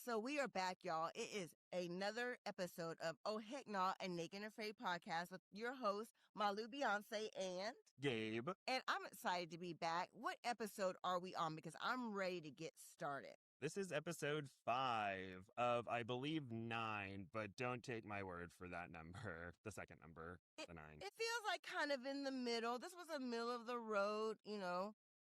So we are back, y'all. It is another episode of Oh Heck Nah, a Naked and Afraid podcast with your host, Malu Beyoncé and Gabe. And I'm excited to be back. What episode are we on? Because I'm ready to get started. This is episode 5 of, I believe, 9, but don't take my word for that number. The second number, the 9. It feels like kind of in the middle. This was a middle of the road,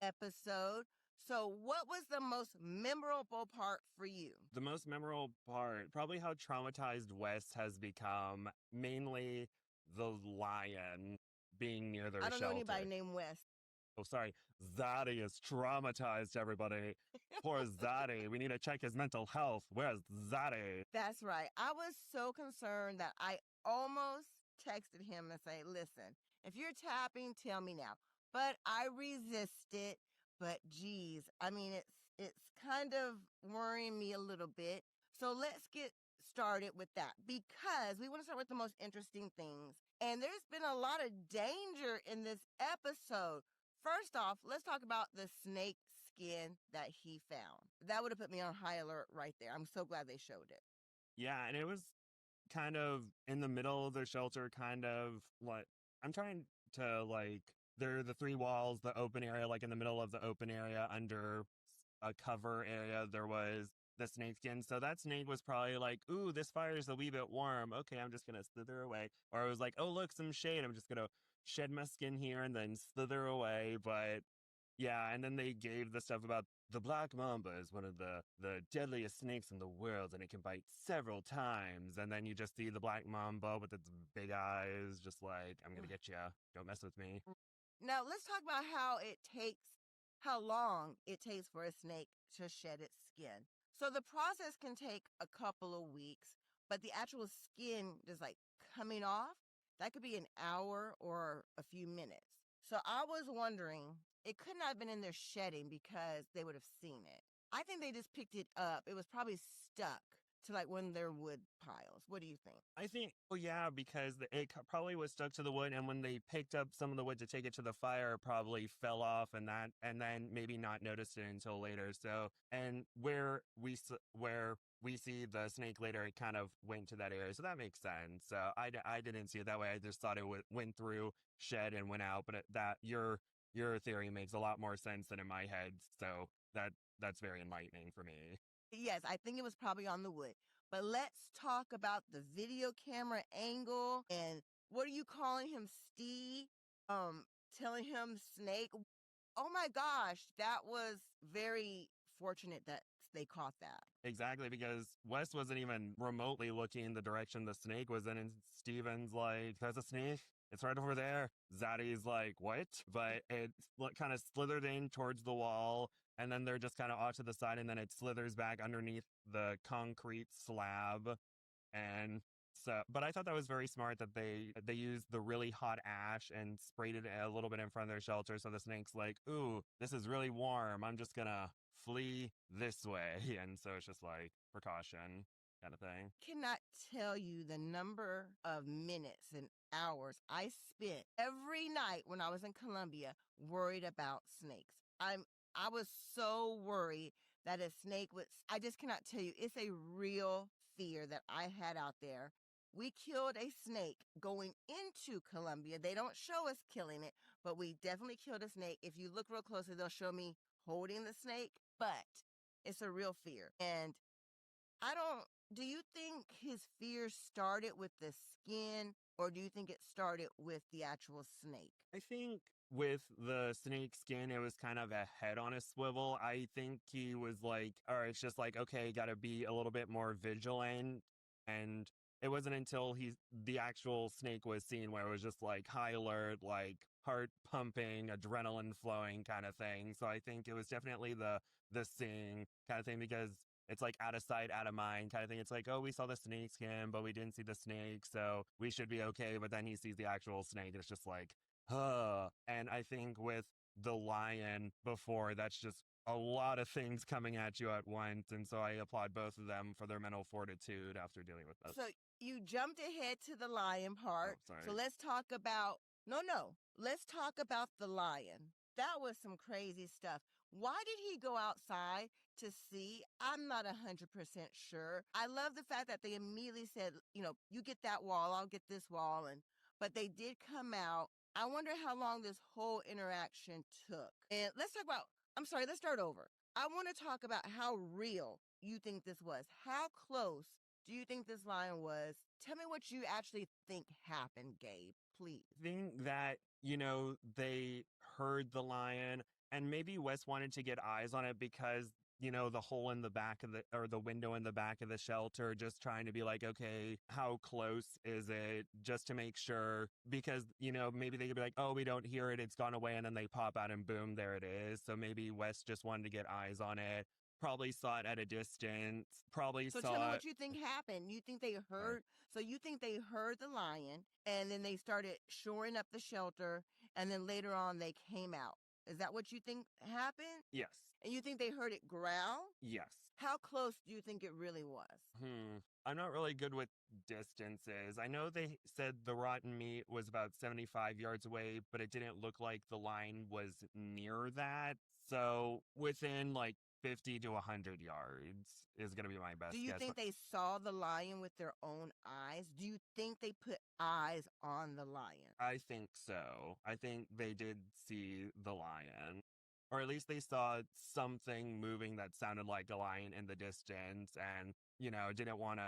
episode. So what was the most memorable part for you? The most memorable part, probably how traumatized Wes has become, mainly the lion being near their I don't shelter. know anybody named Wes. Oh, sorry. Zaddy is traumatized, everybody. Poor Zaddy. We need to check his mental health. Where's Zaddy? That's right. I was so concerned that I almost texted him and say, listen, if you're tapping, tell me now. But I resisted. But geez, I mean, it's kind of worrying me a little bit. So let's get started with that because we want to start with the most interesting things. And there's been a lot of danger in this episode. First off, let's talk about the snake skin that he found. That would have put me on high alert right there. I'm so glad they showed it. Yeah, and it was kind of in the middle of the shelter, kind of like, I'm trying to, like, there are the 3 walls, the open area, like in the middle of the open area under a cover area, there was the snake skin. So that snake was probably like, ooh, this fire is a wee bit warm. Okay, I'm just going to slither away. Or it was like, oh, look, some shade. I'm just going to shed my skin here and then slither away. But yeah, and then they gave the stuff about the black mamba is one of the deadliest snakes in the world, and it can bite several times. And then you just see the black mamba with its big eyes, just like, I'm going to get you. Don't mess with me. Now, let's talk about how long it takes for a snake to shed its skin. So the process can take a couple of weeks, but the actual skin just like coming off, that could be an hour or a few minutes. So I was wondering, it could not have been in there shedding because they would have seen it. I think they just picked it up. It was probably stuck to like one of their wood piles. What do you think? I think, oh yeah, because it probably was stuck to the wood, and when they picked up some of the wood to take it to the fire, it probably fell off, and then maybe not noticed it until later. So, and where we see the snake later, it kind of went to that area, so that makes sense. So I didn't see it that way. I just thought it went through, shed, and went out. But that your theory makes a lot more sense than in my head. So that's very enlightening for me. Yes, I think it was probably on the wood. But let's talk about the video camera angle and what are you calling him, Steve? Telling him Snake. Oh my gosh, that was very fortunate that they caught that. Exactly, because Wes wasn't even remotely looking the direction the snake was in, and Steven's like, there's a snake. It's right over there. Zaddy's like, what? But it kind of slithered in towards the wall, and then they're just kind of off to the side, and then it slithers back underneath the concrete slab. And so, but I thought that was very smart that they used the really hot ash and sprayed it a little bit in front of their shelter. So the snake's like, ooh, this is really warm. I'm just gonna flee this way. And so it's just like precaution kind of thing. Cannot tell you the number of minutes and hours I spent every night when I was in Colombia worried about snakes. I was so worried that a snake would, I just cannot tell you, it's a real fear that I had out there. We killed a snake going into Colombia. They don't show us killing it, but we definitely killed a snake. If you look real closely, they'll show me holding the snake, but it's a real fear. And do you think his fear started with the skin or do you think it started with the actual snake? I think with the snake skin, it was kind of a head on a swivel. I think he was like, all right, it's just like, okay, got to be a little bit more vigilant. And it wasn't until the actual snake was seen where it was just like high alert, like heart pumping, adrenaline flowing kind of thing. So I think it was definitely the seeing kind of thing, because it's like out of sight, out of mind kind of thing. It's like, oh, we saw the snake skin, but we didn't see the snake, so we should be okay. But then he sees the actual snake, and it's just like, huh. And I think with the lion before, that's just a lot of things coming at you at once. And so I applaud both of them for their mental fortitude after dealing with this. So you jumped ahead to the lion part. Oh, sorry. So let's talk about, let's talk about the lion. That was some crazy stuff. Why did he go outside to see? I'm not 100% sure. I love the fact that they immediately said, you get that wall, I'll get this wall. But they did come out. I wonder how long this whole interaction took. And let's start over. I want to talk about how real you think this was. How close do you think this lion was? Tell me what you actually think happened, Gabe, please. I think that, they heard the lion and maybe Wes wanted to get eyes on it because, the hole in the back of or the window in the back of the shelter, just trying to be like, okay, how close is it? Just to make sure, because, maybe they could be like, oh, we don't hear it, it's gone away. And then they pop out and boom, there it is. So maybe Wes just wanted to get eyes on it. Probably saw it at a distance. Probably So tell me saw it. what you think happened. You think they Sorry. heard, so you think they heard the lion and then they started shoring up the shelter and then later on they came out. Is that what you think happened? Yes. And you think they heard it growl? Yes. How close do you think it really was? I'm not really good with distances. I know they said the rotten meat was about 75 yards away, but it didn't look like the line was near that. So within like 50 to 100 yards is going to be my best Do you guess. think they saw the lion with their own eyes? Do you think they put eyes on the lion? I think so. I think they did see the lion. Or at least they saw something moving that sounded like a lion in the distance and, didn't want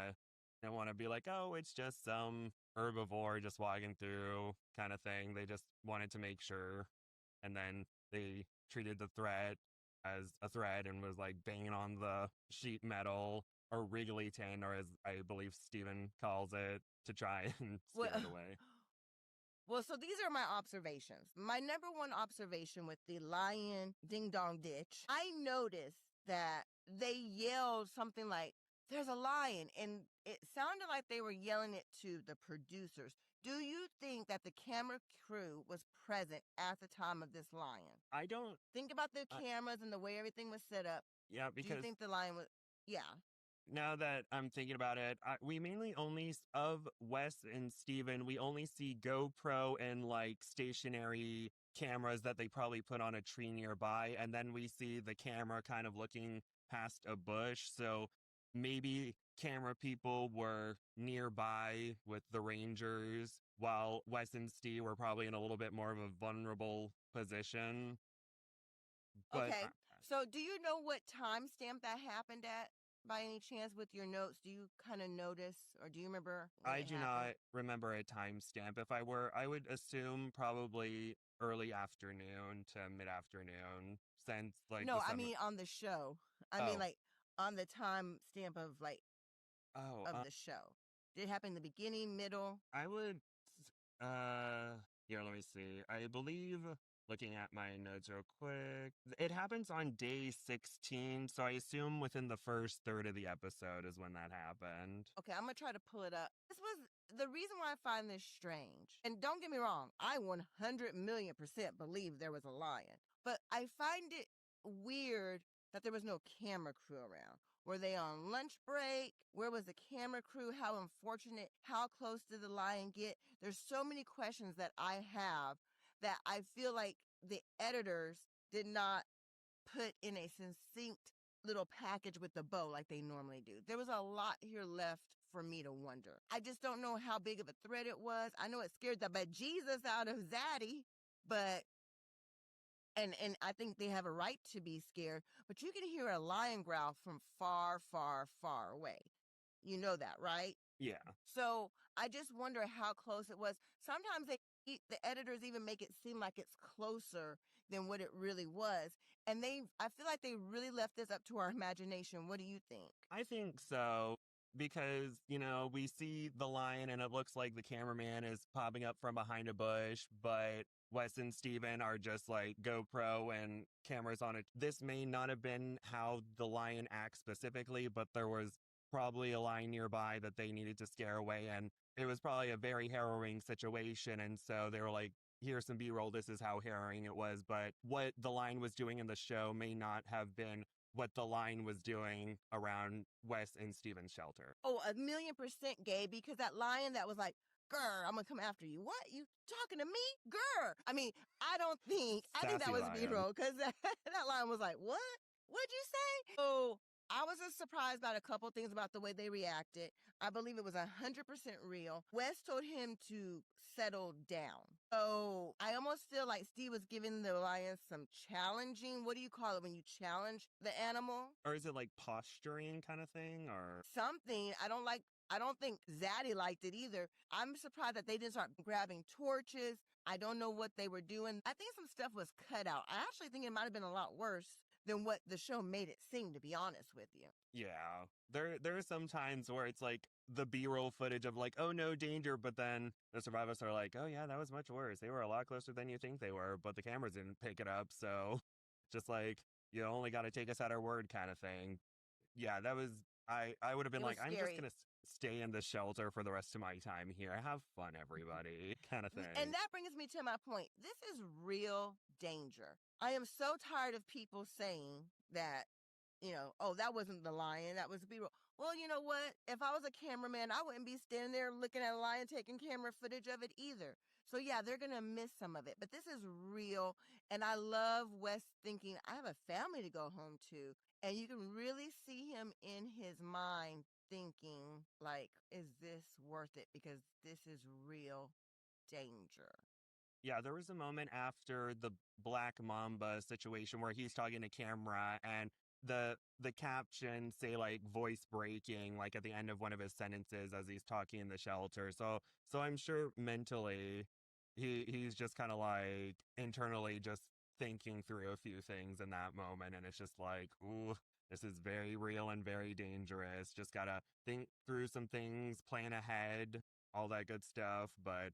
to be like, oh, it's just some herbivore just walking through kind of thing. They just wanted to make sure. And then they treated the threat as a threat and was like banging on the sheet metal or wriggly tin, or as I believe Steven calls it, to try and Well, scare it away. Well, so these are my observations. My number one observation with the lion ding dong ditch, I noticed that they yelled something like, there's a lion. And it sounded like they were yelling it to the producers. Do you think that the camera crew was present at the time of this lion? I don't. Think about the I, cameras and the way everything was set up. yeah, Do you because think the lion was, yeah. now that I'm thinking about it, we mainly only, of Wes and Steven, we only see GoPro and like stationary cameras that they probably put on a tree nearby. And then we see the camera kind of looking past a bush. So maybe camera people were nearby with the Rangers while Wes and Steve were probably in a little bit more of a vulnerable position. But Okay. So do you know what timestamp that happened at by any chance with your notes? Do you kind of notice or do you remember when I it do happened? not remember a timestamp. If I were, I would assume probably early afternoon to mid afternoon, since like No, the I summer. mean on the show. I mean Oh, like on the timestamp of oh, of the show. Did it happen in the beginning, middle? I would, here, let me see. I believe, looking at my notes real quick, it happens on day 16. So I assume within the first third of the episode is when that happened. Okay, I'm gonna try to pull it up. This was the reason why I find this strange. And don't get me wrong, I 100,000,000% believe there was a lion. But I find it weird that there was no camera crew around. Were they on lunch break? Where was the camera crew? How unfortunate? How close did the lion get? There's so many questions that I have that I feel like the editors did not put in a succinct little package with the bow like they normally do. There was a lot here left for me to wonder. I just don't know how big of a threat it was. I know it scared the bejesus out of Zaddy, but and I think they have a right to be scared, but you can hear a lion growl from far, far, far away. You know that, right? Yeah. So I just wonder how close it was. Sometimes the editors even make it seem like it's closer than what it really was. And I feel like they really left this up to our imagination. What do you think? I think so. Because, we see the lion and it looks like the cameraman is popping up from behind a bush, but Wes and Steven are just like GoPro and cameras on it. This may not have been how the lion acts specifically, but there was probably a lion nearby that they needed to scare away. And it was probably a very harrowing situation. And so they were like, here's some B roll. This is how harrowing it was. But what the lion was doing in the show may not have been what the lion was doing around Wes and Steven's shelter. Oh, 1,000,000% gay, because that lion that was like, "Grr, I'm gonna come after you." What? You talking to me? Grr. I mean, I think that Sassy was lion. B-roll, because that lion was like, "What? What'd you say?" So I was just surprised about a couple things about the way they reacted. I believe it was 100% real. Wes told him to settle down. So I almost feel like Steve was giving the lion some challenging. What do you call it when you challenge the animal? Or is it like posturing kind of thing? Or Something. I don't think Zaddy liked it either. I'm surprised that they didn't start grabbing torches. I don't know what they were doing. I think some stuff was cut out. I actually think it might have been a lot worse than what the show made it seem, to be honest with you. yeah, there are some times where it's like the B-roll footage of like, oh no, danger, but then the survivors are like, oh yeah, that was much worse. They were a lot closer than you think they were, but the cameras didn't pick it up, so just like you only got to take us at our word kind of thing. Yeah, that was I would have been It was like, I'm just scary. gonna stay in the shelter for the rest of my time here. Have fun, everybody, kind of And thing. that brings me to my point. This is real danger. I am so tired of people saying that, oh, that wasn't the lion, that was the B-roll. Well, you know what? If I was a cameraman, I wouldn't be standing there looking at a lion taking camera footage of it either. So yeah, they're going to miss some of it, but this is real. And I love Wes thinking, I have a family to go home to. And you can really see him in his mind thinking, like, is this worth it? Because this is real danger. Yeah, there was a moment after the Black Mamba situation where he's talking to camera and the captions say like voice breaking like at the end of one of his sentences as he's talking in the shelter. So I'm sure mentally he's just kind of like internally just thinking through a few things in that moment, and it's just like, ooh, this is very real and very dangerous. Just gotta think through some things, plan ahead, all that good stuff, but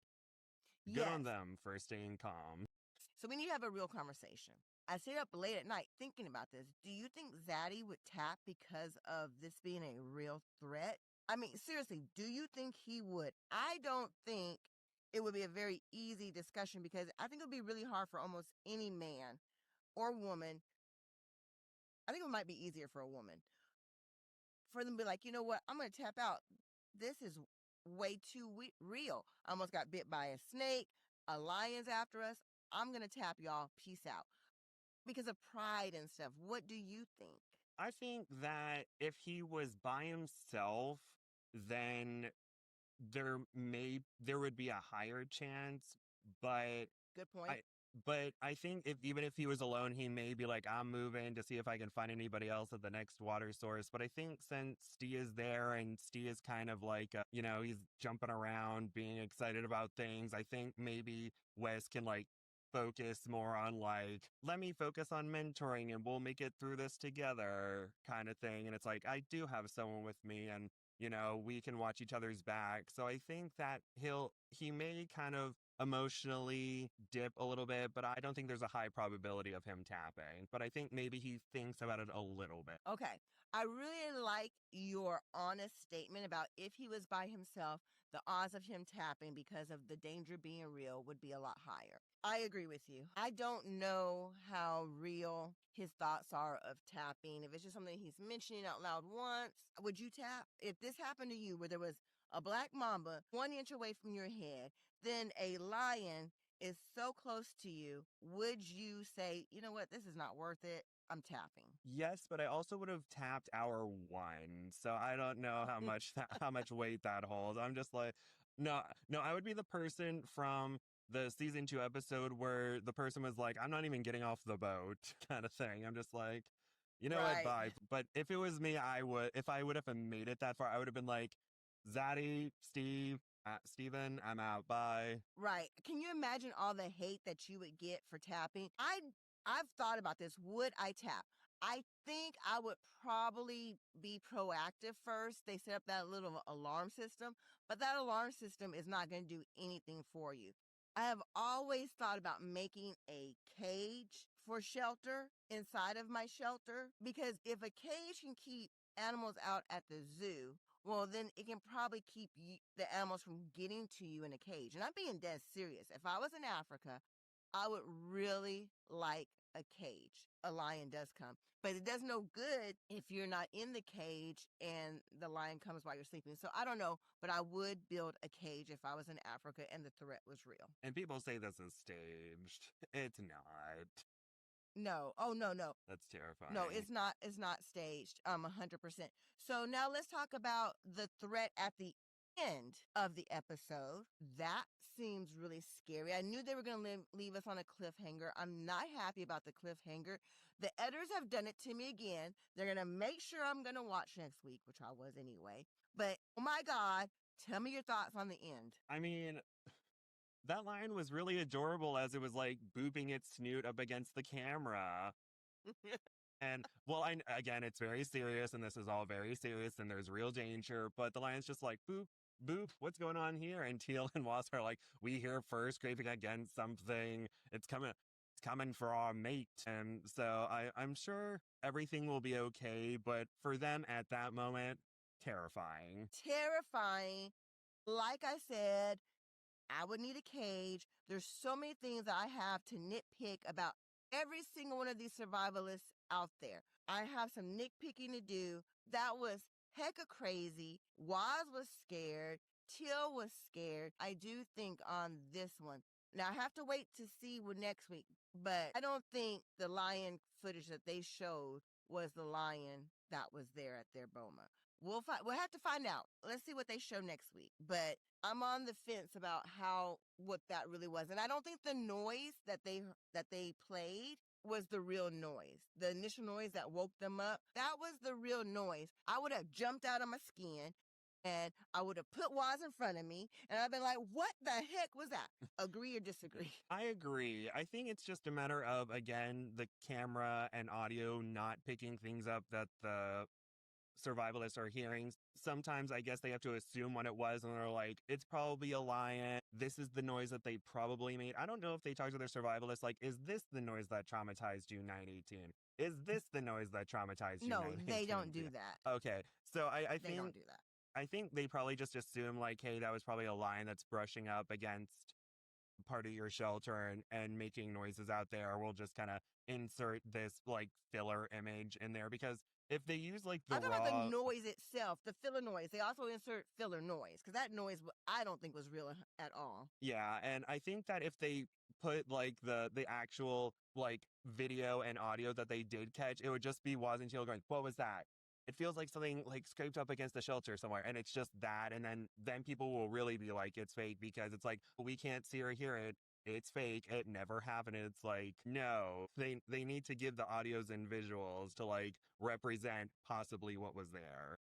good on Yes. them for staying calm. So we need to have a real conversation. I stayed up late at night thinking about this. Do you think Zaddy would tap because of this being a real threat? I mean, seriously, do you think he would? I don't think it would be a very easy discussion, because I think it would be really hard for almost any man or woman. I think it might be easier for a woman for them to be like, you know what, I'm going to tap out. This is way too real. I almost got bit by a snake. A lion's after us. I'm going to tap, y'all. Peace out. Because of pride and stuff. What do you think? I think that if he was by himself, then there would be a higher chance, but Good point. I but I think if even if he was alone, he may be like, I'm moving to see if I can find anybody else at the next water source. But I think since Stee is there and Stee is kind of like, he's jumping around, being excited about things, I think maybe Wes can like focus more on like, let me focus on mentoring and we'll make it through this together kind of thing. And it's like, I do have someone with me, and we can watch each other's back. So I think that he may kind of emotionally dip a little bit, but I don't think there's a high probability of him tapping. But I think maybe he thinks about it a little bit. Okay. I really like your honest statement about if he was by himself, the odds of him tapping because of the danger being real would be a lot higher. I agree with you. I don't know how real his thoughts are of tapping. If it's just something he's mentioning out loud once, would you tap? If this happened to you where there was a black mamba 1 inch away from your head, then a lion is so close to you, would you say, you know what, this is not worth it? I'm tapping. Yes, but I also would have tapped hour one, so I don't know how much weight that holds. I'm just like, no, no, I would be the person from the season 2 episode where the person was like, I'm not even getting off the boat, kind of thing. I'm just like, you know what, Right. bye. But if it was me, if I would have made it that far, I would have been like, Zaddy, Steven, I'm out, bye. Right. Can you imagine all the hate that you would get for tapping? I've thought about this. Would I tap? I think I would probably be proactive first. They set up that little alarm system, but that alarm system is not going to do anything for you. I have always thought about making a cage for shelter inside of my shelter, because if a cage can keep animals out at the zoo, well, then it can probably keep the animals from getting to you in a cage. And I'm being dead serious. If I was in Africa, I would really like a cage. A lion does come, but it does no good if you're not in the cage and the lion comes while you're sleeping. So I don't know, but I would build a cage if I was in Africa and the threat was real. And people say this is staged. It's not. No. Oh, no, no. That's terrifying. No, it's not staged. 100%. So now let's talk about the threat at the end of the episode. That seems really scary. I knew they were going to leave us on a cliffhanger. I'm not happy about the cliffhanger. The editors have done it to me again. They're going to make sure I'm going to watch next week, which I was anyway. But oh my God, tell me your thoughts on the end. I mean, that lion was really adorable as it was like booping its snoot up against the camera. And well, again, it's very serious, and this is all very serious, and there's real danger. But the lion's just like boop, boop. What's going on here? And Teal and Wasp are like, we hear fur scraping against something. It's coming. It's coming for our mate. And so I'm sure everything will be okay. But for them at that moment, terrifying. Terrifying. Like I said, I would need a cage. There's so many things I have to nitpick about every single one of these survivalists out there. I have some nitpicking to do. That was hecka crazy. Waz was scared. Teal was scared. I do think on this one. Now, I have to wait to see what next week, but I don't think the lion footage that they showed was the lion that was there at their boma. We'll have to find out. Let's see what they show next week. But I'm on the fence about what that really was. And I don't think the noise that they played was the real noise. The initial noise that woke them up, that was the real noise. I would have jumped out of my skin and I would have put Waz in front of me and I've been like, what the heck was that? Agree or disagree? I agree. I think it's just a matter of, again, the camera and audio not picking things up that the survivalists are hearing. Sometimes I guess they have to assume what it was and they're like, it's probably a lion. This is the noise that they probably made. I don't know if they talk to their survivalists like, is this the noise that traumatized you 918? Is this the noise that traumatized you No, 918? they don't do that. Okay. So I They think don't do that. I think they probably just assume like, hey, that was probably a lion that's brushing up against part of your shelter and making noises out there. We'll just kind of insert this like filler image in there because if they use like the I'm talking raw about the noise itself, the filler noise. They also insert filler noise because that noise I don't think was real at all. Yeah, and I think that if they put like the actual like video and audio that they did catch, it would just be Waz and Teal going, "What was that?" It feels like something like scraped up against the shelter somewhere, and it's just that, and then people will really be like, "It's fake," because it's like we can't see or hear it. It's fake. It never happened. It's like no, they need to give the audios and visuals to like represent possibly what was there.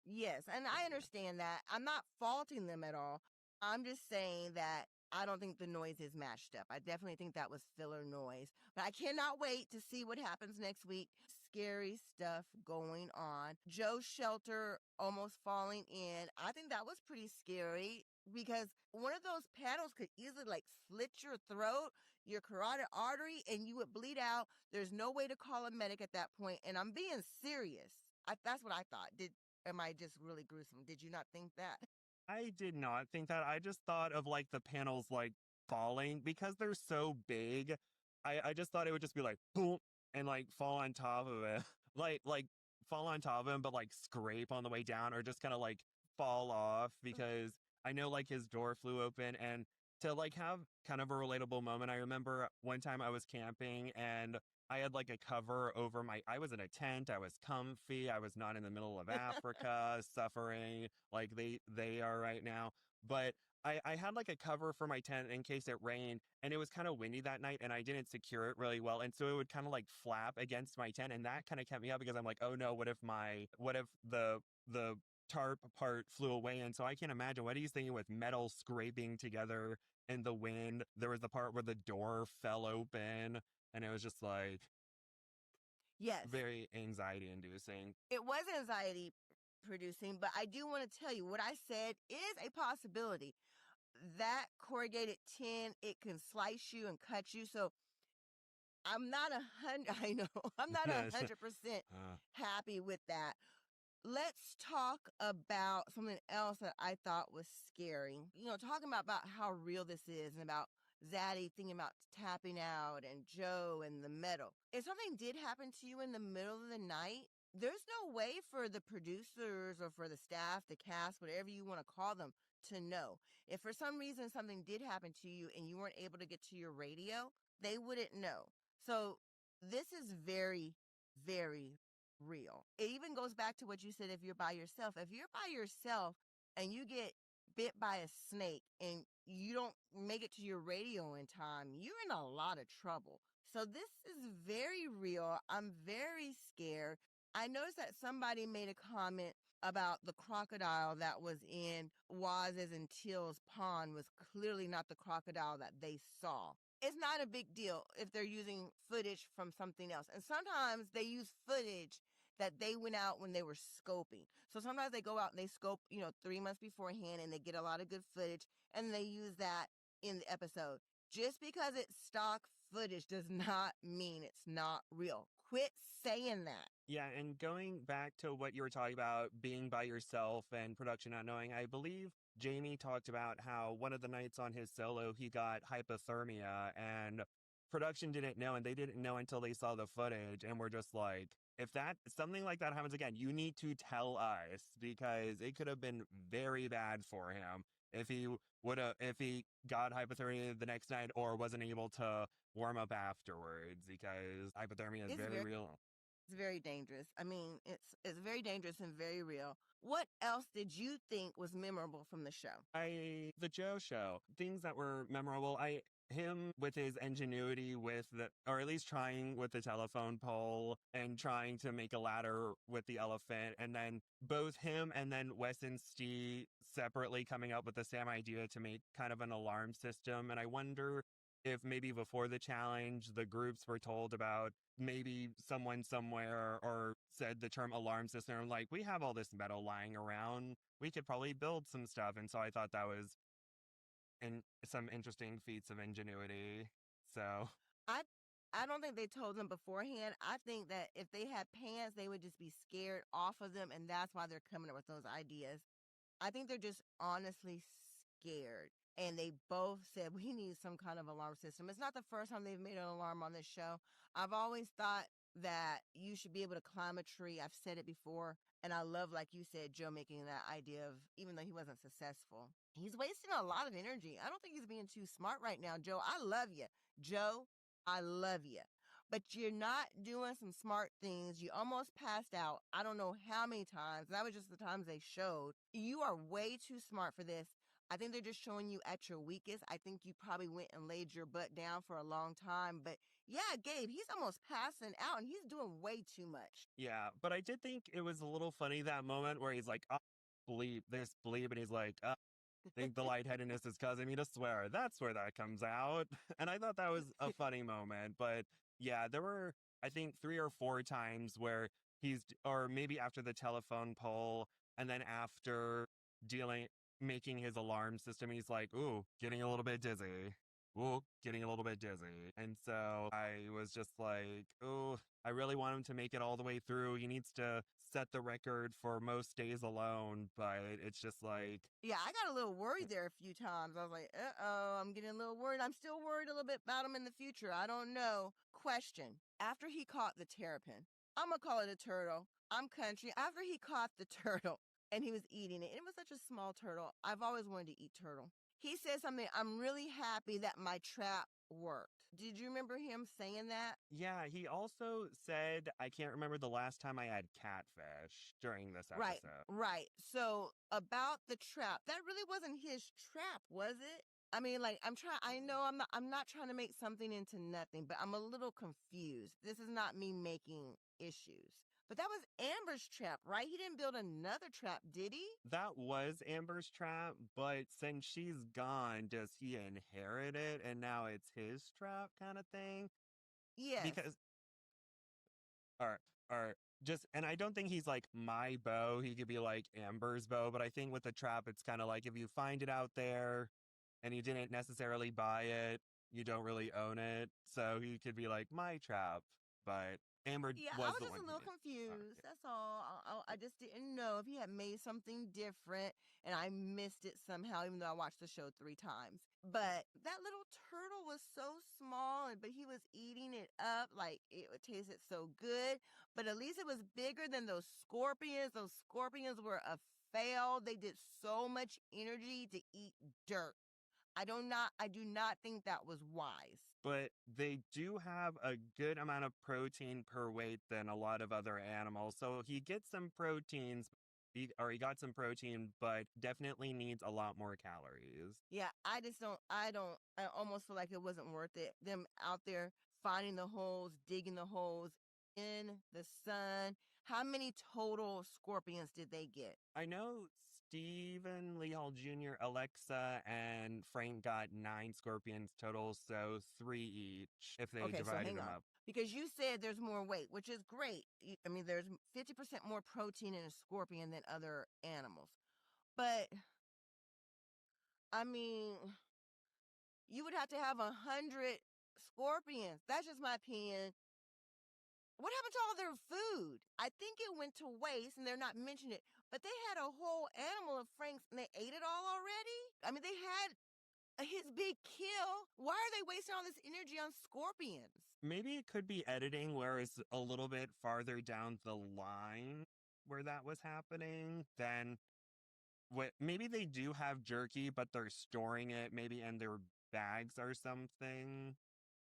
Yes, and I understand that. I'm not faulting them at all. I'm just saying that I don't think the noise is matched up. I definitely think that was filler noise. But I cannot wait to see what happens next week. Scary stuff going on. Joe's shelter almost falling in. I think that was pretty scary because one of those panels could easily like slit your throat, your carotid artery, and you would bleed out. There's no way to call a medic at that point. And I'm being serious. That's what I thought. Am I just really gruesome? Did you not think that? I did not think that. I just thought of like the panels like falling because they're so big. I just thought it would just be like boom and like fall on top of it. like fall on top of him, but like scrape on the way down or just kind of like fall off because I know like his door flew open and to like have kind of a relatable moment. I remember one time I was camping and I had like a cover over I was in a tent, I was comfy, I was not in the middle of Africa suffering like they are right now. But I had like a cover for my tent in case it rained, and it was kind of windy that night, and I didn't secure it really well, and so it would kind of like flap against my tent, and that kind of kept me up because I'm like, oh no, what if the tarp part flew away, and so I can't imagine what he's thinking with metal scraping together in the wind. There was the part where the door fell open, and it was just like Yes, very anxiety inducing. it was anxiety producing, but I do want to tell you what I said is a possibility. That corrugated tin, it can slice you and cut you. So I'm not 100. I know I'm not 100% uh, happy with that. let's talk about something else that I thought was scary. Talking about how real this is and about Zaddy thinking about tapping out and Joe and the metal. If something did happen to you in the middle of the night, there's no way for the producers or for the staff, the cast, whatever you want to call them, to know. If for some reason something did happen to you and you weren't able to get to your radio, they wouldn't know. So this is very, very real. It even goes back to what you said, if you're by yourself. If you're by yourself and you get bit by a snake and you don't make it to your radio in time, you're in a lot of trouble. So this is very real. I'm very scared. I noticed that somebody made a comment about the crocodile that was in Waz's and Teal's pond was clearly not the crocodile that they saw. It's not a big deal if they're using footage from something else. And sometimes they use footage that they went out when they were scoping. So sometimes they go out and they scope, 3 months beforehand and they get a lot of good footage and they use that in the episode. Just because it's stock footage does not mean it's not real. Quit saying that. Yeah, and going back to what you were talking about, being by yourself and production not knowing, I believe Jamie talked about how one of the nights on his solo, he got hypothermia and production didn't know, and they didn't know until they saw the footage, and we're just like, if that something like that happens again, you need to tell us because it could have been very bad for him if he got hypothermia the next night or wasn't able to warm up afterwards because hypothermia is It's very very real. It's very dangerous. I mean, it's very dangerous and very real. What else did you think was memorable from the show? The Joe show, things that were memorable. Him with his ingenuity with or at least trying with the telephone pole and trying to make a ladder with the elephant. And then both him and then Wes and Steve separately coming up with the same idea to make kind of an alarm system. And I wonder if maybe before the challenge, the groups were told about maybe someone somewhere or said the term alarm system, like, we have all this metal lying around. We could probably build some stuff. And so I thought that was some interesting feats of ingenuity. So I I don't think they told them beforehand. I think that if they had pants, they would just be scared off of them, and that's why they're coming up with those ideas. I think they're just honestly scared. And they both said we need some kind of alarm system. It's not the first time they've made an alarm on this show. I've always thought that you should be able to climb a tree. I've said it before. And I love, like you said, Joe making that idea of, even though he wasn't successful, he's wasting a lot of energy. I don't think he's being too smart right now. Joe, I love you. Joe, I love you. But you're not doing some smart things. You almost passed out. I don't know how many times. That was just the times they showed. You are way too smart for this. I think they're just showing you at your weakest. I think you probably went and laid your butt down for a long time. But yeah, Gabe, he's almost passing out and he's doing way too much. yeah, but I did think it was a little funny that moment where he's like, bleep, this bleep, and he's like, think the lightheadedness is causing me to swear. That's where that comes out. And I thought that was a funny moment. But yeah, there were, I think, 3 or 4 times where or maybe after the telephone pole, and then after dealing, making his alarm system, he's like, ooh, getting a little bit dizzy. Ooh, getting a little bit dizzy. And so I was just like, ooh, I really want him to make it all the way through. He needs to set the record for most days alone, but it's just like, Yeah, I got a little worried there a few times. I was like, uh-oh, I'm getting a little worried. I'm still worried a little bit about him in the future. I don't know. Question. After he caught the terrapin, I'm going to call it a turtle. I'm country. After he caught the turtle and he was eating it, and it was such a small turtle. I've always wanted to eat turtle. He said something, I'm really happy that my trap worked. Did you remember him saying that? yeah, he also said, I can't remember the last time I had catfish during this Right, episode. right. So about the trap, that really wasn't his trap, was it? I mean, like, I know I'm not trying to make something into nothing, but I'm a little confused. This is not me making issues. But that was Amber's trap, right? He didn't build another trap, did he? That was Amber's trap, but since she's gone, does he inherit it and now it's his trap kind of thing? Yes. Because, or, or just, and I don't think he's like my bow. He could be like Amber's bow, but I think with the trap, it's kind of like if you find it out there and you didn't necessarily buy it, you don't really own it. So he could be like my trap, but Amber Yeah, I was was the just one a who little made. confused. Okay. That's all. I just didn't know if he had made something different and I missed it somehow, even though I watched the show 3 times. But that little turtle was so small, but he was eating it up like it tasted so good. But at least it was bigger than those scorpions. Those scorpions were a fail. They did so much energy to eat dirt. I do not think that was wise. But they do have a good amount of protein per weight than a lot of other animals. So he gets some proteins, he got some protein, but definitely needs a lot more calories. Yeah, I almost feel like it wasn't worth it. Them out there finding the holes, digging the holes in the sun. How many total scorpions did they get? I know Stephen Lee Hall Jr., Alexa, and Frank got 9 scorpions total, so 3 each if they Okay, so divided hang them on. up. Because you said there's more weight, which is great. I mean, there's 50% more protein in a scorpion than other animals. But, I mean, you would have to have 100 scorpions. That's just my opinion. What happened to all their food? I think it went to waste and they're not mentioning it, but they had a whole animal of Frank's and they ate it all already? I mean, they had his big kill. Why are they wasting all this energy on scorpions? Maybe it could be editing where it's a little bit farther down the line where that was happening. Then maybe they do have jerky, but they're storing it maybe in their bags or something.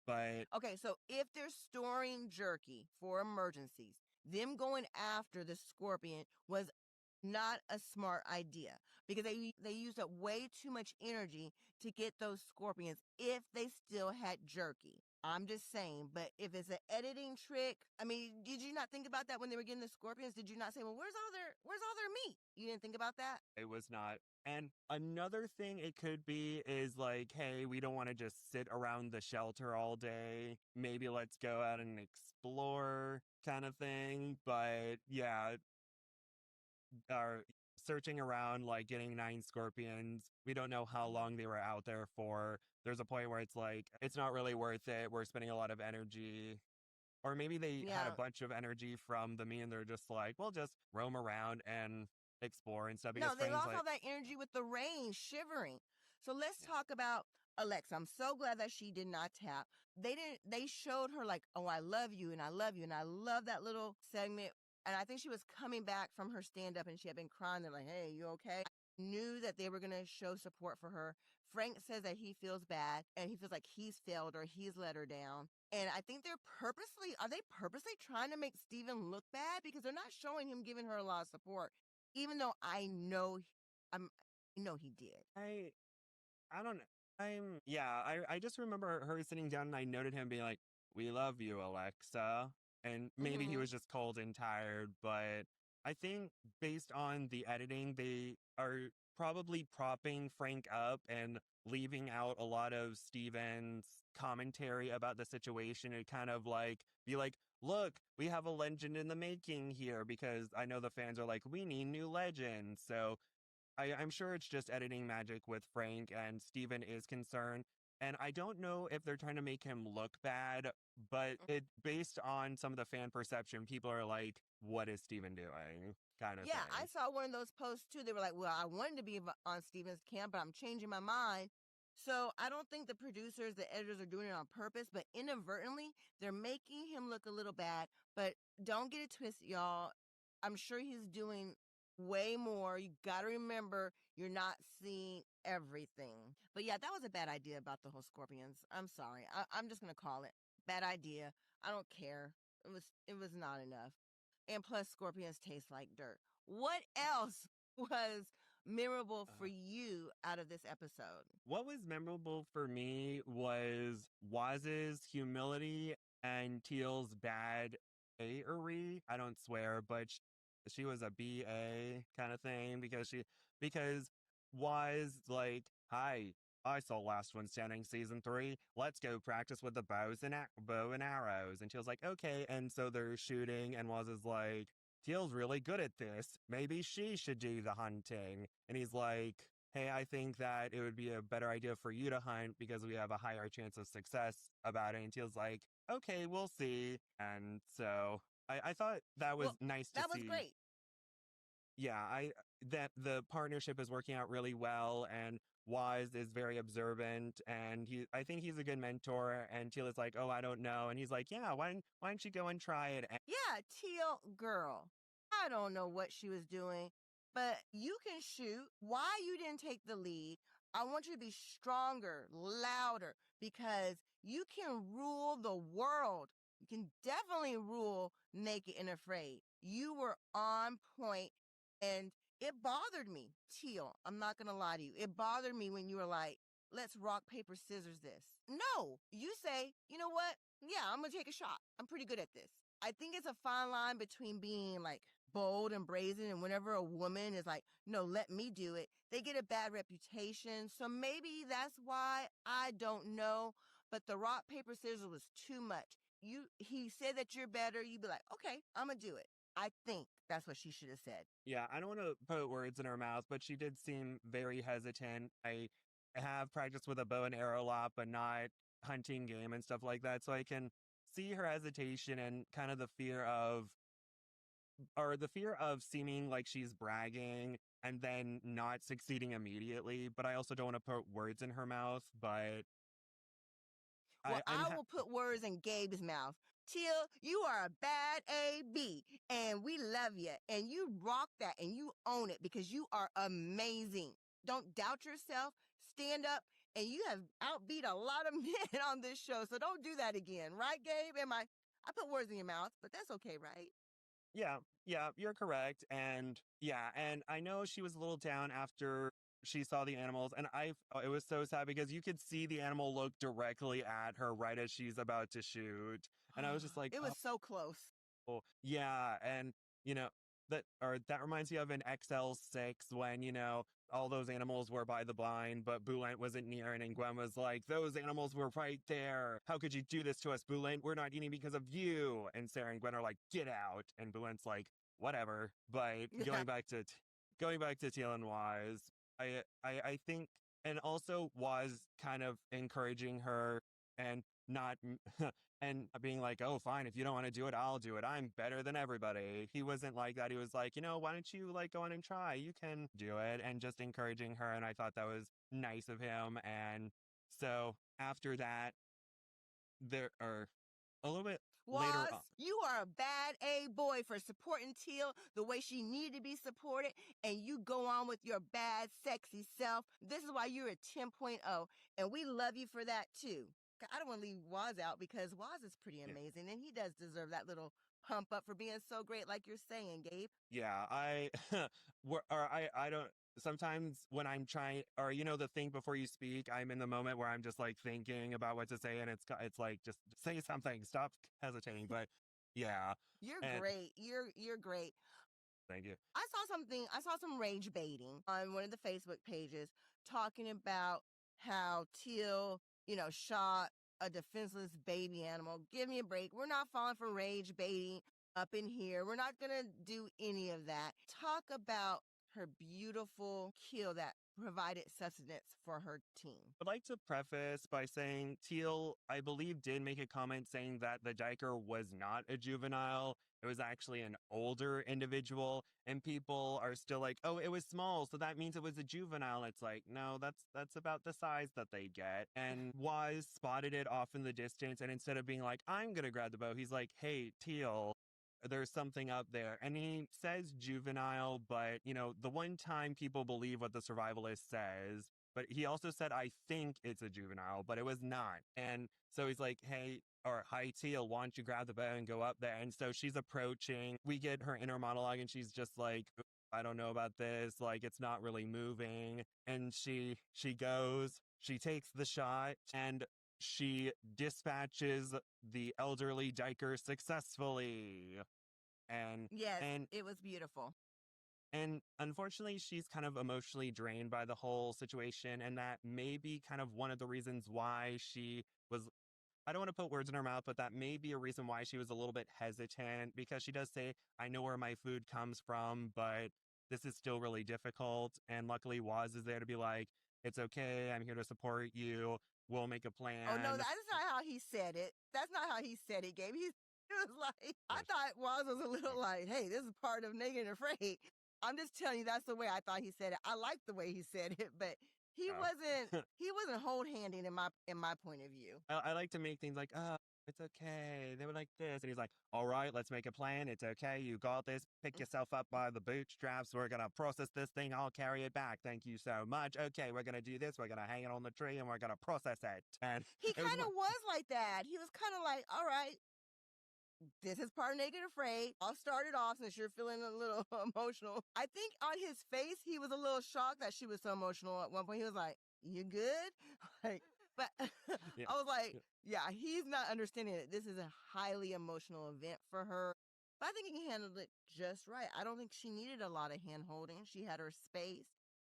But Okay, so if they're storing jerky for emergencies, them going after the scorpion was not a smart idea because they used up way too much energy to get those scorpions if they still had jerky. I'm just saying, but if it's an editing trick, I mean, did you not think about that when they were getting the scorpions? Did you not say, well, where's all their meat? You didn't think about that? it was not. And another thing it could be is like, hey, we don't want to just sit around the shelter all day. Maybe let's go out and explore kind of thing. But yeah, are searching around, like getting 9 scorpions. We don't know how long they were out there for. There's a point where it's like, it's not really worth it. We're spending a lot of energy. Or maybe they had a Yeah. bunch of energy from the me and they're just like, we'll just roam around and explore and stuff because No, they Frank's lost all like, that energy with the rain, shivering. So let's yeah. talk about Alexa. I'm so glad that she did not tap. They showed her like, oh, I love you and I love you. And I love that little segment. And I think she was coming back from her stand up and she had been crying. They're like, hey, you okay? I knew that they were going to show support for her. Frank says that he feels bad and he feels like he's failed or he's let her down. And I think are they purposely trying to make Steven look bad? Because they're not showing him giving her a lot of support even though I'm I know he did. I I don't know. I just remember her sitting down and I noted him being like, we love you, Alexa. And maybe he Mhm. was just cold and tired, but I think based on the editing, they are probably propping Frank up and leaving out a lot of Steven's commentary about the situation and kind of like be like, look, we have a legend in the making here because I know the fans are like, we need new legends. So I'm sure it's just editing magic with Frank and Steven is concerned. And I don't know if they're trying to make him look bad, but it based on some of the fan perception, people are like, what is Steven doing? Kind of Yeah, I thing. saw one of those posts too. They were like, "Well, I wanted to be on Steven's camp, but I'm changing my mind." So I don't think the producers, the editors are doing it on purpose, but inadvertently, they're making him look a little bad. But don't get it twisted, y'all. I'm sure he's doing way more. You got to remember, you're not seeing everything. But yeah, that was a bad idea about the whole scorpions. I'm sorry. I'm just gonna call it bad idea. I don't care. It was not enough. And plus, scorpions taste like dirt. What else was memorable for Uh, you out of this episode? what was memorable for me was Waz's humility and Teal's bad A-ery. I don't swear, but she was a BA kind of thing because Waz like, hi, I saw Last One Standing season 3. Let's go practice with the bow and arrows. And Teal's like, okay. And so they're shooting, and Waz is like, Teal's really good at this. Maybe she should do the hunting. And he's like, hey, I think that it would be a better idea for you to hunt because we have a higher chance of success about it. And Teal's like, okay, we'll see. And so I thought that was Well, nice to that was see. great. Yeah, I that the partnership is working out really well, and Waz is very observant, and I think he's a good mentor. And Teal is like, oh, I don't know, and he's like, yeah, why don't you go and try it? Yeah, Teal girl. I don't know what she was doing, but you can shoot. Why you didn't take the lead? I want you to be stronger, louder, because you can rule the world. You can definitely rule naked and afraid. You were on point, and it bothered me, Teal. I'm not going to lie to you. It bothered me when you were like, let's rock, paper, scissors this. No, you say, you know what? Yeah, I'm going to take a shot. I'm pretty good at this. I think it's a fine line between being like bold and brazen, and whenever a woman is like, no, let me do it, they get a bad reputation. So maybe that's why, I don't know. But the rock, paper, scissors was too much. He said that you're better. You'd be like, okay, I'm gonna do it. I think that's what she should have said. Yeah, I don't want to put words in her mouth, but she did seem very hesitant. I have practiced with a bow and arrow a lot, but not hunting game and stuff like that. So I can see her hesitation and kind of the fear of seeming like she's bragging and then not succeeding immediately. But I also don't want to put words in her mouth. But Well, I'm I will put words in Gabe's mouth. Teal, you are a bad AB, and we love you, and you rock that, and you own it because you are amazing. Don't doubt yourself. Stand up, and you have outbeat a lot of men on this show, so don't do that again, right, Gabe? I put words in your mouth, but that's okay, right? Yeah, yeah, you're correct. And yeah, and I know she was a little down after she saw the animals, and it was so sad because you could see the animal look directly at her right as she's about to shoot. And I was just like, It was so close. oh, yeah. And, you know, that reminds me of an XL6 when, all those animals were by the blind, but Boulent wasn't near. And Gwen was like, those animals were right there. How could you do this to us, Boulent? We're not eating because of you. And Sarah and Gwen are like, get out. And Boulent's like, whatever. But Yeah. going back to Teal and Wise, I think, and also was kind of encouraging her and not and being like, oh, fine, if you don't want to do it, I'll do it. I'm better than everybody. He wasn't like that. He was like, why don't you like go on and try? You can do it. And just encouraging her. And I thought that was nice of him. And so after that, there are a little bit later on. Was, you are a bad A boy for supporting Teal the way she needed to be supported, and you go on with your bad, sexy self. This is why you're a 10.0, and we love you for that too. I don't want to leave Waz out because Waz is pretty Yeah. amazing, and he does deserve that little pump up for being so great, like you're saying, Gabe. Yeah, I don't, sometimes when I'm trying, or the thing before you speak, I'm in the moment where I'm just like thinking about what to say, and it's like just say something, stop hesitating. But yeah, You're and great. You're great. thank you. I saw some rage baiting on one of the Facebook pages talking about how Teal, shot a defenseless baby animal. Give me a break. We're not falling for rage baiting up in here. We're not going to do any of that. Talk about her beautiful kill that provided sustenance for her team. I'd like to preface by saying Teal, I believe, did make a comment saying that the Diker was not a juvenile. It was actually an older individual, and people are still like, "Oh, it was small, so that means it was a juvenile." It's like, no, that's about the size that they get. And Wise spotted it off in the distance, and instead of being like, "I'm gonna grab the bow," he's like, "Hey, Teal, there's something up there." And he says juvenile, but the one time people believe what the survivalist says. But he also said, I think it's a juvenile, but it was not. And so he's like, hey, or hi, Teal, why don't you grab the bow and go up there? And so she's approaching. We get her inner monologue, and she's just like, I don't know about this. Like, it's not really moving. And she goes, she takes the shot, and she dispatches the elderly Diker successfully. And Yes, and it was beautiful. and unfortunately, she's kind of emotionally drained by the whole situation. And that may be kind of one of the reasons why she was, I don't want to put words in her mouth, but that may be a reason why she was a little bit hesitant because she does say, I know where my food comes from, but this is still really difficult. And luckily, Waz is there to be like, it's okay. I'm here to support you. We'll make a Oh no, plan. that is not how he said it. That's not how he said it, Gabe. He was like, I thought Waz was a little like, hey, this is part of Naked and Afraid. I'm just telling you, that's the way I thought he said it. I like the way he said it, but he Oh. wasn't hold handing in my point of view. I like to make things like, oh, it's okay. They were like this. And he's like, all right, let's make a plan. It's okay. You got this. Pick yourself up by the bootstraps. We're going to process this thing. I'll carry it back. Thank you so much. Okay, we're going to do this. We're going to hang it on the tree and we're going to process it. And He it was, kind of was like that. He was kind of like, all right, this is part of Naked and Afraid. I'll start it off since you're feeling a little emotional. I think on his face, he was a little shocked that she was so emotional. At one point, he was like, you good? Like, but yeah. I was like, yeah, he's not understanding it. This is a highly emotional event for her. But I think he handled it just right. I don't think she needed a lot of hand holding. She had her space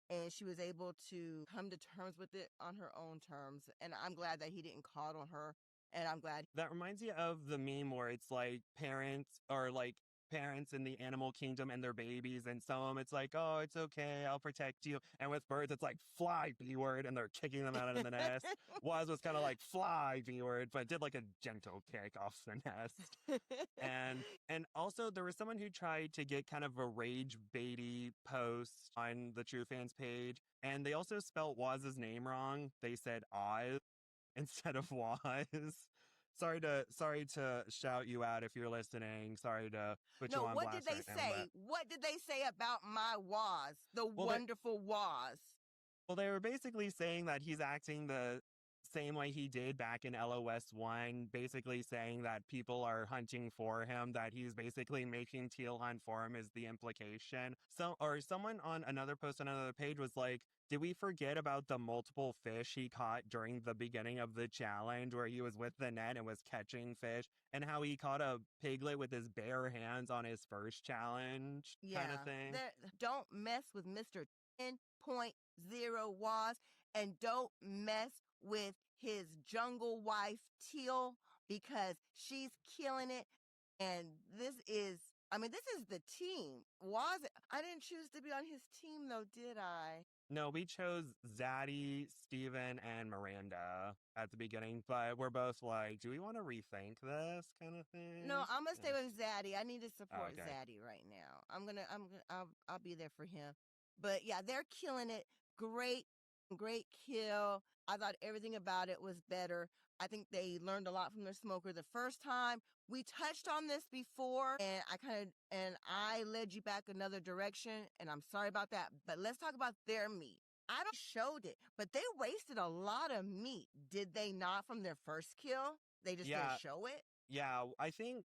and she was able to come to terms with it on her own terms. And I'm glad that he didn't coddle her. And I'm glad. That reminds me of the meme where it's like parents in the animal kingdom and their babies, and some of them it's like, oh, it's okay, I'll protect you. And with birds, it's like, fly, B word, and they're kicking them out of the nest. Waz was kind of like, fly, B word, but did like a gentle kick off the nest. And also there was someone who tried to get kind of a rage baity post on the True Fans page, and they also spelt Waz's name wrong. They said Oz instead of Waz. Sorry to shout you out if you're listening. Sorry to put you No, on what did blast they right now. say? What did they say about my Waz, the Well, wonderful Waz? Well, they were basically saying that he's acting the same way he did back in LOS 1, basically saying that people are hunting for him, that he's basically making Teal hunt for him is the implication. Someone on another post on another page was like, did we forget about the multiple fish he caught during the beginning of the challenge where he was with the net and was catching fish, and how he caught a piglet with his bare hands on his first challenge kind of thing? Don't mess with Mr. 10.0 Waz, and don't mess with his jungle wife Teal, because she's killing it. And this is the team. Waz, I didn't choose to be on his team though, did I? No, we chose Zaddy, Steven, and Miranda at the beginning, but we're both like, do we want to rethink this kind of thing? No, I'm gonna stay with Zaddy. I need to support Okay. Zaddy right now. I'll be there for him. But yeah, they're killing it. Great, great kill. I thought everything about it was better. I think they learned a lot from their smoker the first time. We touched on this before, and I led you back another direction, and I'm sorry about that. But let's talk about their meat. I don't showed it, but they wasted a lot of meat, did they not, from their first kill? They just didn't show it. Yeah, I think,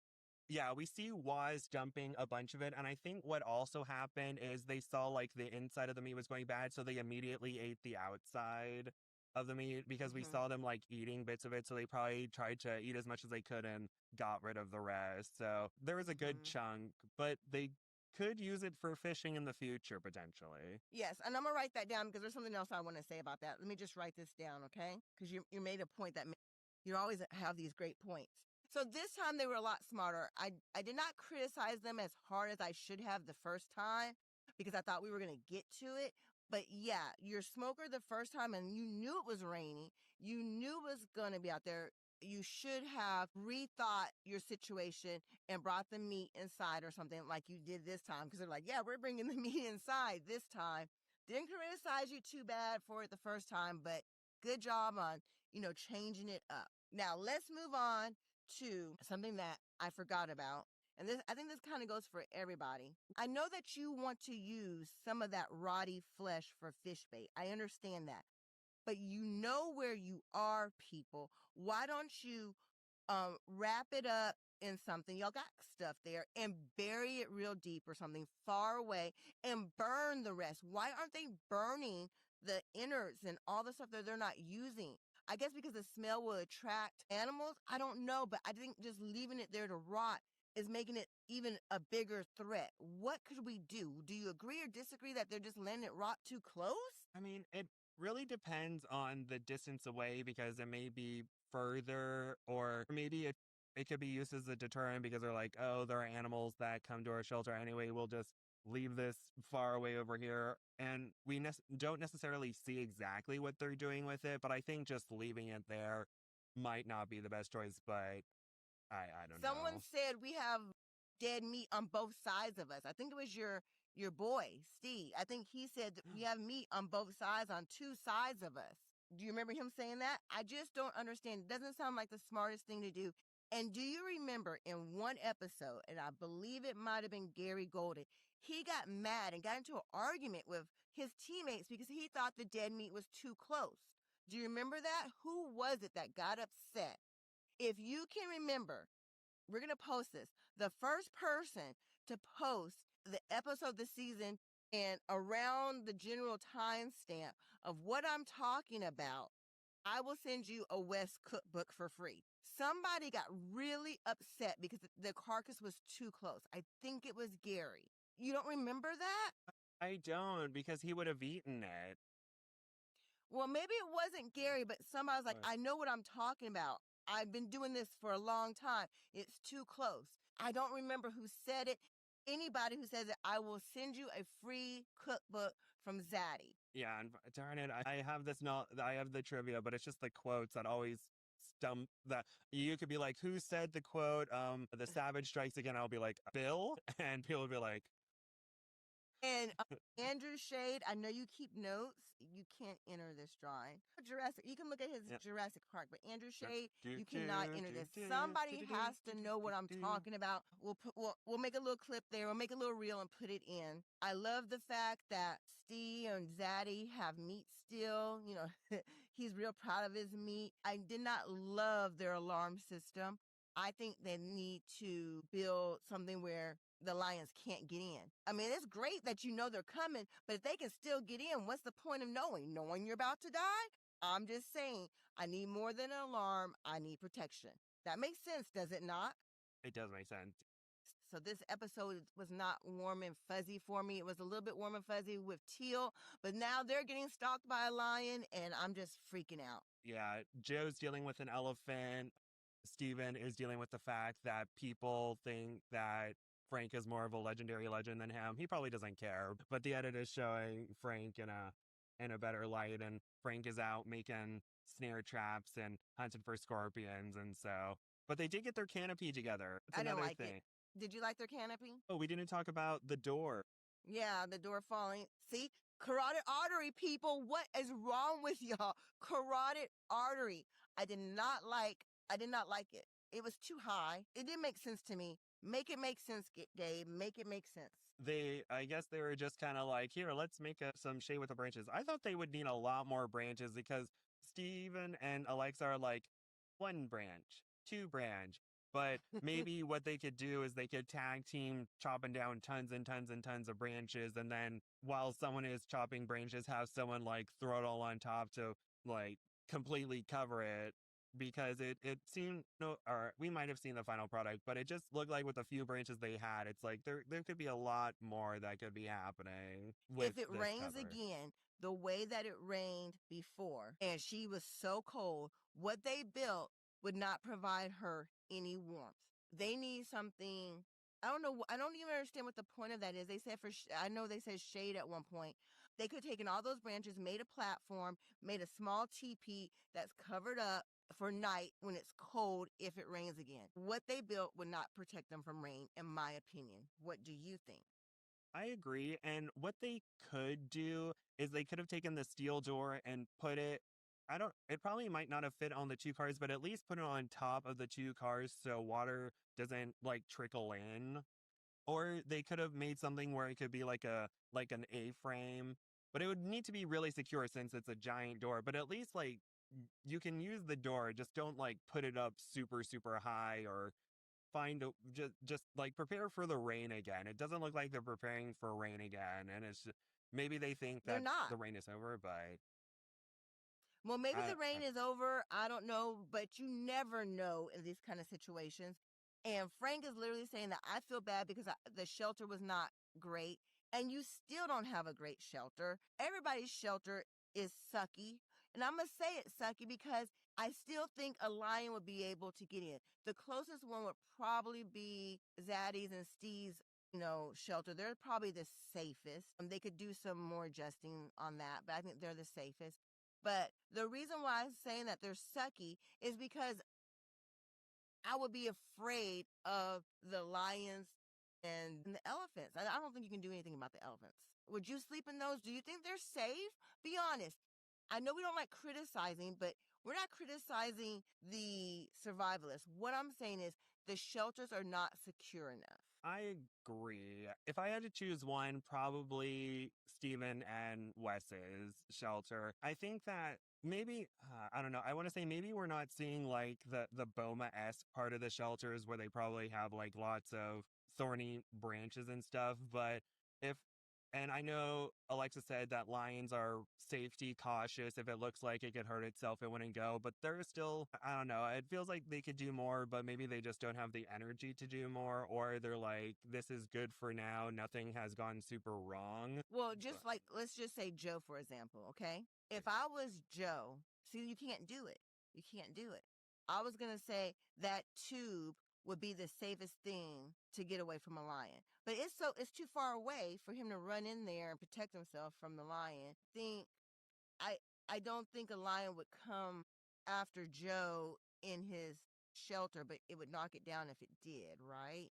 we see Waz dumping a bunch of it. And I think what also happened is they saw like the inside of the meat was going bad. So they immediately ate the outside of the meat because we saw them like eating bits of it. So they probably tried to eat as much as they could and got rid of the rest. So there was a good chunk, but they could use it for fishing in the future potentially. Yes, and I'm gonna write that down because there's something else I want to say about that. Let me just write this down, okay? Because you made a point that you always have these great points. So this time they were a lot smarter. I did not criticize them as hard as I should have the first time because I thought we were gonna get to it. But yeah, your smoker the first time and you knew it was rainy. You knew it was gonna be out there. You should have rethought your situation and brought the meat inside or something like you did this time. Because they're like, yeah, we're bringing the meat inside this time. Didn't criticize you too bad for it the first time, but good job on, changing it up. Now let's move on to something that I forgot about. And I think this kind of goes for everybody. I know that you want to use some of that rotty flesh for fish bait. I understand that. But you know where you are, people. Why don't you wrap it up in something, y'all got stuff there, and bury it real deep or something far away and burn the rest? Why aren't they burning the innards and all the stuff that they're not using? I guess because the smell will attract animals. I don't know, but I think just leaving it there to rot is making it even a bigger threat. What could we do? Do you agree or disagree that they're just letting it rot too close? I mean, it really depends on the distance away because it may be further, or maybe it could be used as a deterrent because they're like, oh, there are animals that come to our shelter anyway. We'll just leave this far away over here. And we don't necessarily see exactly what they're doing with it, but I think just leaving it there might not be the best choice, but I don't Someone know. said we have dead meat on both sides of us. I think it was your boy, Steve. I think he said that we have meat on both sides, on two sides of us. Do you remember him saying that? I just don't understand. It doesn't sound like the smartest thing to do. And do you remember in one episode, and I believe it might have been Gary Golden, he got mad and got into an argument with his teammates because he thought the dead meat was too close. Do you remember that? Who was it that got upset? If you can remember, we're going to post this. The first person to post the episode of the season and around the general timestamp of what I'm talking about, I will send you a West cookbook for free. Somebody got really upset because the carcass was too close. I think it was Gary. You don't remember that? I don't, because he would have eaten it. Well, maybe it wasn't Gary, but somebody was like, But I know what I'm talking about. I've been doing this for a long time. It's too close. I don't remember who said it. Anybody who says it, I will send you a free cookbook from Zaddy. yeah, and darn it, I have this not I have the trivia, but it's just the quotes that always stump that you could be like, who said the quote, the savage strikes again? I'll be like, Bill? And people will be like, And Andrew Shade, I know you keep notes. You can't enter this drawing. Jurassic, you can look at his yeah. Jurassic Park, but Andrew Shade, Do, you cannot do, enter do, this. do, do, Somebody do, has do, to do, know what do, I'm do. talking about. We'll make a little clip there. We'll make a little reel and put it in. I love the fact that Steve and Zaddy have meat still. You know, he's real proud of his meat. I did not love their alarm system. I think they need to build something where the lions can't get in. I mean, it's great that you know they're coming, but if they can still get in, what's the point of knowing you're about to die? I'm just saying, I need more than an alarm. I need protection. That makes sense, does it not? It does make sense. So this episode was not warm and fuzzy for me. It was a little bit warm and fuzzy with Teal, but now they're getting stalked by a lion, and I'm just freaking out. Yeah, Joe's dealing with an elephant. Steven is dealing with the fact that people think that Frank is more of a legendary legend than him. He probably doesn't care, but the edit is showing Frank in a better light, and Frank is out making snare traps and hunting for scorpions, and so. But they did get their canopy together. That's I didn't another like it. thing. Did you like their canopy? Oh, we didn't talk about the door. Yeah, the door falling. See? Carotid artery, people. What is wrong with y'all? Carotid artery. I did not like it. It was too high. It didn't make sense to me. Make it make sense, Gabe. Make it make sense. I guess they were just kind of like, here, let's make some shade with the branches. I thought they would need a lot more branches because Steven and Alexa are like one branch, two branch. But maybe what they could do is they could tag team chopping down tons and tons and tons of branches. And then while someone is chopping branches, have someone like throw it all on top to like completely cover it because it seemed no or we might have seen the final product, but it just looked like with the few branches they had, it's like there could be a lot more that could be happening with If it this rains cover. again, the way that it rained before, and she was so cold, what they built would not provide her any warmth. They need something. I don't know. I don't even understand what the point of that is. They said I know they said shade at one point. They could have taken all those branches, made a platform, made a small teepee that's covered up for night when it's cold if it rains again. What they built would not protect them from rain, in my opinion. What do you think? I agree. And what they could do is they could have taken the steel door and put it. I don't, it probably might not have fit on the two cars, but at least put it on top of the two cars so water doesn't like trickle in. Or they could have made something where it could be like an A-frame, but it would need to be really secure since it's a giant door. But at least like you can use the door, just don't like put it up super high or just like prepare for the rain again. It doesn't look like they're preparing for rain again, and maybe they think They're that not. the rain is over, but Well, maybe I, the rain is over. I don't know, but you never know in these kind of situations. And Frank is literally saying that I feel bad because the shelter was not great. And you still don't have a great shelter. Everybody's shelter is sucky. And I'm going to say it's sucky because I still think a lion would be able to get in. The closest one would probably be Zaddy's and Steve's shelter. They're probably the safest. They could do some more adjusting on that, but I think they're the safest. But the reason why I'm saying that they're sucky is because I would be afraid of the lions and the elephants. I don't think you can do anything about the elephants. Would you sleep in those? Do you think they're safe? Be honest. I know we don't like criticizing, but we're not criticizing the survivalists. What I'm saying is the shelters are not secure enough. I agree. If I had to choose one, probably Stephen and Wes's shelter. I think that maybe, I don't know, I want to say maybe we're not seeing like the Boma-esque part of the shelters where they probably have like lots of thorny branches and stuff, but if and I know Alexa said that lions are safety cautious. If it looks like it could hurt itself, it wouldn't go. But they're still, I don't know. It feels like they could do more, but maybe they just don't have the energy to do more. Or they're like, this is good for now. Nothing has gone super wrong. Well, just like, let's just say Joe, for example, okay? If I was Joe, see, you can't do it. You can't do it. I was going to say that tube would be the safest thing to get away from a lion. But it's too far away for him to run in there and protect himself from the lion. I I don't think a lion would come after Joe in his shelter, but it would knock it down if it did, right?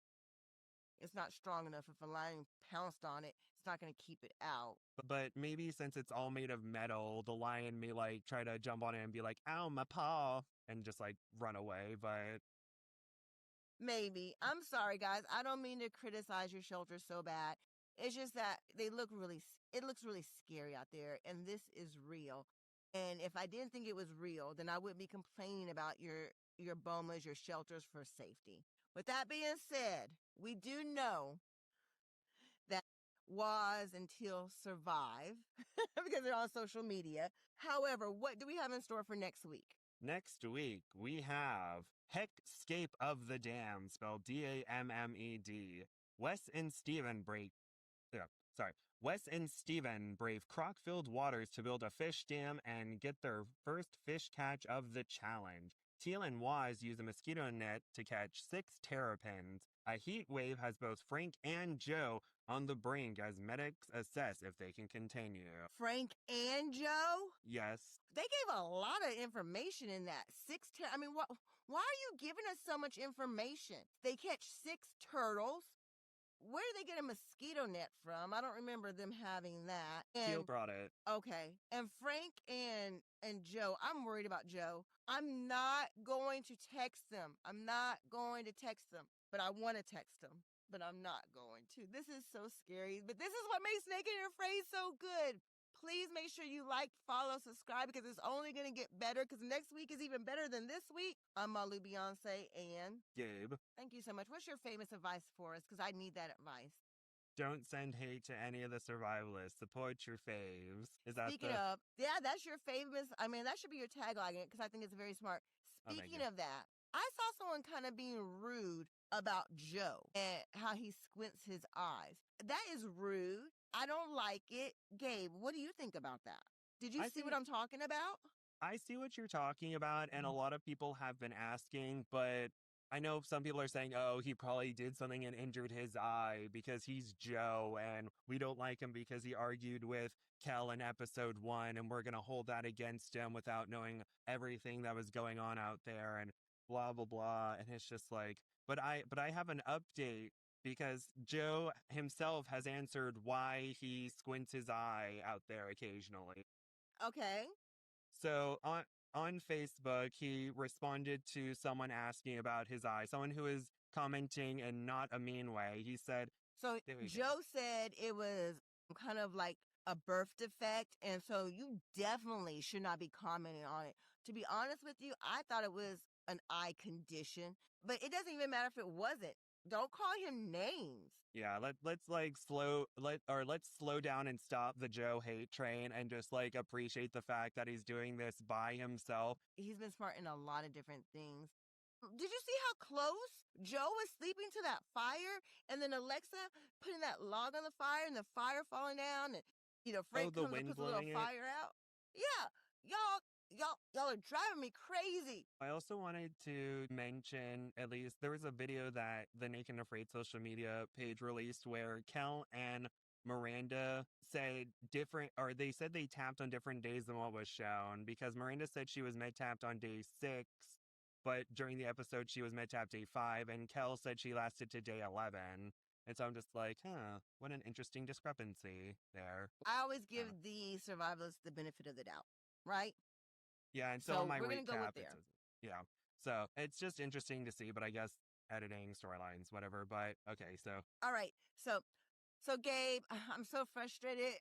It's not strong enough. If a lion pounced on it, it's not going to keep it out. But maybe since it's all made of metal, the lion may like try to jump on it and be like, ow, my paw, and just like run away. But Maybe. I'm sorry, guys. I don't mean to criticize your shelter so bad. It's just that it looks really scary out there, and this is real. And if I didn't think it was real, then I wouldn't be complaining about your bomas, your shelters for safety. With that being said, we do know that was until survive because they're on social media. However, what do we have in store for next week? next week, we have Heckscape of the Dam, spelled Dammed. Wes and Steven break. Yeah, sorry. Wes and Steven brave croc-filled waters to build a fish dam and get their first fish catch of the challenge. Teal and Waz use a mosquito net to catch 6 terrapins. A heat wave has both Frank and Joe on the brink as medics assess if they can continue. Frank and Joe? Yes. They gave a lot of information in that. I mean, why are you giving us so much information? They catch 6 turtles. Where did they get a mosquito net from? I don't remember them having that. Teal brought it. Okay. And Frank and Joe, I'm worried about Joe. I'm not going to text them. I'm not going to text them, but I want to text them, but I'm not going to. This is so scary, but this is what makes Naked and Afraid so good. Please make sure you like, follow, subscribe because it's only going to get better because next week is even better than this week. I'm Malu Beyoncé and Gabe. Thank you so much. What's your famous advice for us? Because I need that advice. Don't send hate to any of the survivalists. Support your faves. Speaking of, yeah, that's your famous. I mean, that should be your tagline because I think it's very smart. Oh, thank Speaking you. of that, I saw someone kind of being rude about Joe and how he squints his eyes. That is rude. I don't like it. Gabe, what do you think about that? Did you see what I'm talking about? I see what you're talking about, and a lot of people have been asking, but I know some people are saying, oh, he probably did something and injured his eye because he's Joe, and we don't like him because he argued with Kel in episode 1, and we're going to hold that against him without knowing everything that was going on out there, and blah, blah, blah. And it's just like, but I have an update because Joe himself has answered why he squints his eye out there occasionally. Okay. So on Facebook, he responded to someone asking about his eye, someone who is commenting in not a mean way. He said, So Joe said it was kind of like a birth defect, and so you definitely should not be commenting on it. To be honest with you, I thought it was an eye condition, but it doesn't even matter if it wasn't. Don't call him names. yeah, let's slow down and stop the Joe hate train and just like appreciate the fact that he's doing this by himself. He's been smart in a lot of different things. Did you see how close Joe was sleeping to that fire? And then Alexa putting that log on the fire and the fire falling down and Frank The comes and wind puts a little blowing it. fire out. Yeah. Y'all Y'all are driving me crazy. I also wanted to mention, at least there was a video that the Naked and Afraid social media page released where Kel and Miranda said different, or they said they tapped on different days than what was shown, because Miranda said she was med tapped on day 6, but during the episode she was med tapped day 5, and Kel said she lasted to day 11. And so I'm just like, what an interesting discrepancy there. I always give the survivalists the benefit of the doubt, right? Yeah, and so So on my we're going to go with recap, there. yeah. So it's just interesting to see, but I guess editing, storylines, whatever. But okay, so. All right. So Gabe, I'm so frustrated.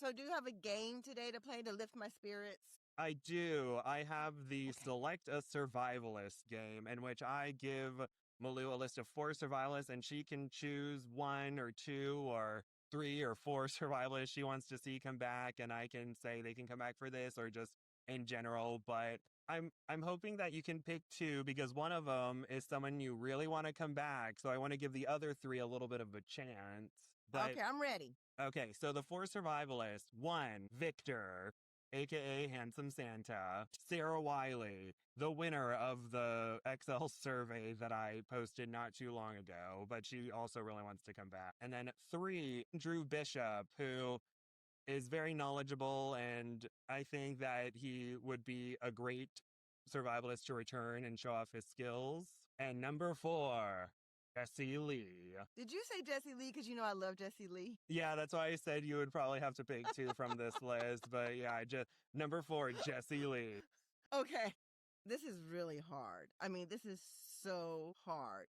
So do you have a game today to play to lift my spirits? I do. I have the Okay. Select a Survivalist game in which I give Malu a list of 4 survivalists and she can choose 1 or 2 or 3 or 4 survivalists she wants to see come back, and I can say they can come back for this or just in general. But I'm hoping that you can pick 2 because one of them is someone you really want to come back. So I want to give the other 3 a little bit of a chance. But Okay, I'm ready. okay, so the 4 survivalists: 1, Victor, aka Handsome Santa; Sarah Wiley, the winner of the XL survey that I posted not too long ago, but she also really wants to come back. And then 3, Drew Bishop, who is very knowledgeable, and I think that he would be a great survivalist to return and show off his skills. And number 4, Jesse Lee. Did you say Jesse Lee? Because you know I love Jesse Lee. Yeah, that's why I said you would probably have to pick 2 from this list. But yeah, just number 4, Jesse Lee. Okay. This is really hard. I mean, this is so hard.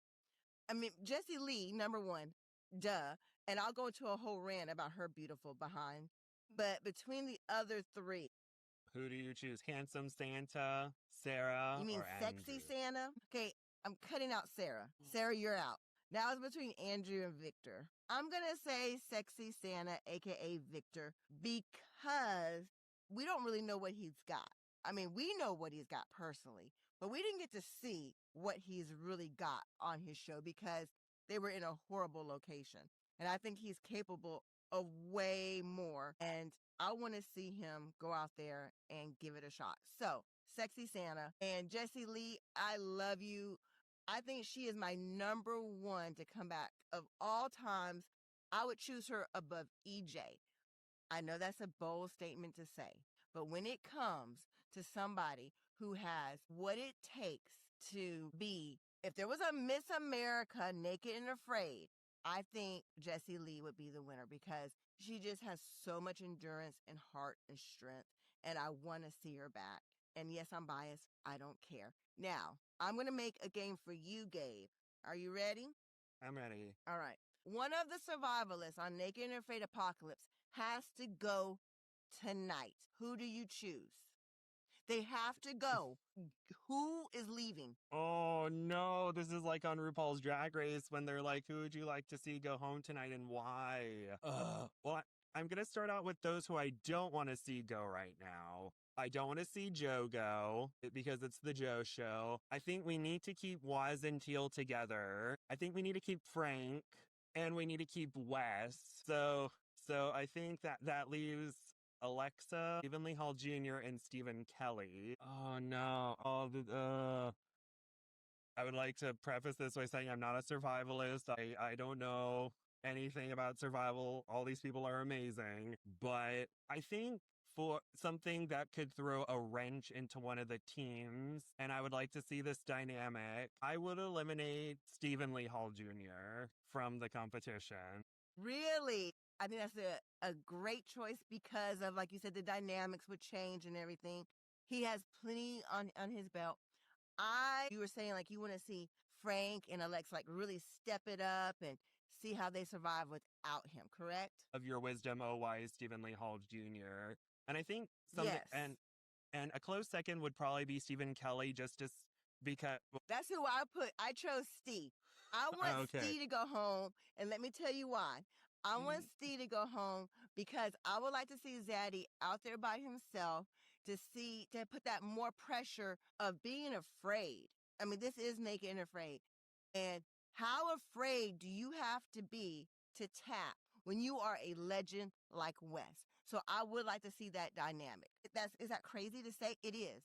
I mean, Jesse Lee, number 1, duh. And I'll go into a whole rant about her beautiful behind. But between the other 3, Who do you choose? Handsome Santa, Sarah, you mean or sexy Andrew? Santa? Okay, I'm cutting out Sarah. Sarah, you're out. Now it's between Andrew and Victor. I'm going to say sexy Santa, aka Victor, because we don't really know what he's got. I mean, we know what he's got personally, but we didn't get to see what he's really got on his show because they were in a horrible location. And I think he's capable of way more. And I want to see him go out there and give it a shot. So, sexy Santa and Jesse Lee, I love you. I think she is my number 1 to come back of all times. I would choose her above EJ. I know that's a bold statement to say, but when it comes to somebody who has what it takes to be, if there was a Miss America Naked and Afraid, I think Jessie Lee would be the winner because she just has so much endurance and heart and strength, and I want to see her back. And yes, I'm biased. I don't care. Now, I'm going to make a game for you, Gabe. Are you ready? I'm ready. All right. One of the survivalists on Naked and Afraid Apocalypse has to go tonight. Who do you choose? They have to go. Who is leaving? Oh no, this is like on RuPaul's Drag Race when they're like, who would you like to see go home tonight and why? Well, I'm going to start out with those who I don't want to see go right now. I don't want to see Joe go because it's the Joe show. I think we need to keep Waz and Teal together. I think we need to keep Frank, and we need to keep Wes. So I think that leaves Alexa, Stephen Lee Hall Jr., and Stephen Kelly. Oh no. I would like to preface this by saying I'm not a survivalist. I don't know anything about survival. All these people are amazing. But I think for something that could throw a wrench into one of the teams, and I would like to see this dynamic, I would eliminate Stephen Lee Hall Jr. from the competition. Really? I think that's a great choice because of, like you said, the dynamics would change and everything. He has plenty on his belt. You were saying like you want to see Frank and Alex like really step it up and see how they survive without him, correct? Of your wisdom, oh wise Stephen Lee Hall Jr. And I think something, Yes. and a close second would probably be Stephen Kelly, just as because That's who I chose Steve. I want okay. Steve to go home, and let me tell you why. I want Steve to go home because I would like to see Zaddy out there by himself to put that more pressure of being afraid. I mean, this is Naked and Afraid. And how afraid do you have to be to tap when you are a legend like Wes? So I would like to see that dynamic. Is that crazy to say? It is.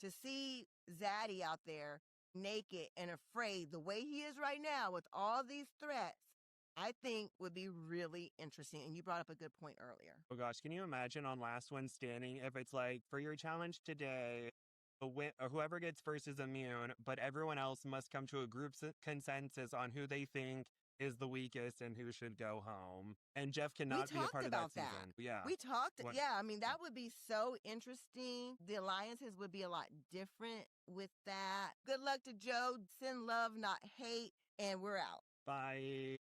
to see Zaddy out there naked and afraid the way he is right now with all these threats, I think would be really interesting. And you brought up a good point earlier. Oh gosh, can you imagine on Last One Standing if it's like, for your challenge today, whoever gets first is immune, but everyone else must come to a group consensus on who they think is the weakest and who should go home. And Jeff We cannot be a talked part of that about that. season. Yeah. We talked, What? yeah, I mean, that would be so interesting. The alliances would be a lot different with that. Good luck to Joe. Send love, not hate. And we're out. Bye.